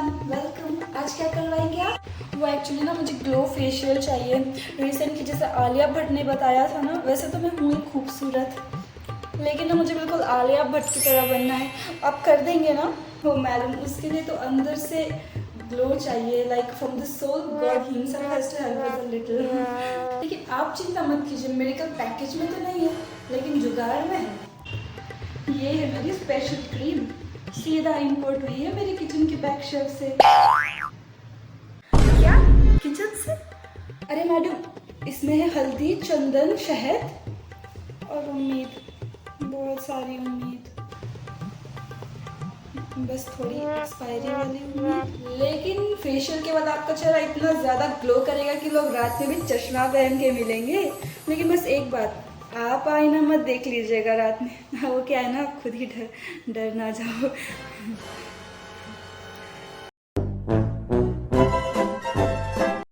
Everyone, welcome. आज क्या करवाएंगे आप? वो एक्चुअली ना मुझे ग्लो फेशियल चाहिए। रिसेंटली जैसे आलिया भट्ट ने बताया था ना, वैसे तो मैं हूँ ही खूबसूरत, लेकिन ना मुझे बिल्कुल आलिया भट्ट की तरह बनना है। आप कर देंगे ना? वो मैडम, उसके लिए तो अंदर से ग्लो चाहिए, like from the soul God himself has to help us a little. लेकिन आप चिंता मत कीजिए, मेडिकल पैकेज में तो नहीं है, लेकिन जुगाड़ में है। ये है मेरी स्पेशल क्रीम, सीधा इंपोर्ट हुई है मेरे किचन के बैक शेल्फ से। क्या? किचन से? अरे मैडम, इसमें है हल्दी, चंदन, शहद और उम्मीद, बहुत सारी उम्मीद, बस थोड़ी एक्सपायरी वाली उम्मीद। लेकिन फेशियल के बाद आपका चेहरा इतना ज़्यादा ग्लो करेगा कि लोग रात में भी चश्मा पहन के मिलेंगे। लेकिन बस एक बात, आप आईना मत देख लीजिएगा रात में। वो क्या है ना, आप खुद ही डर ना जाओ।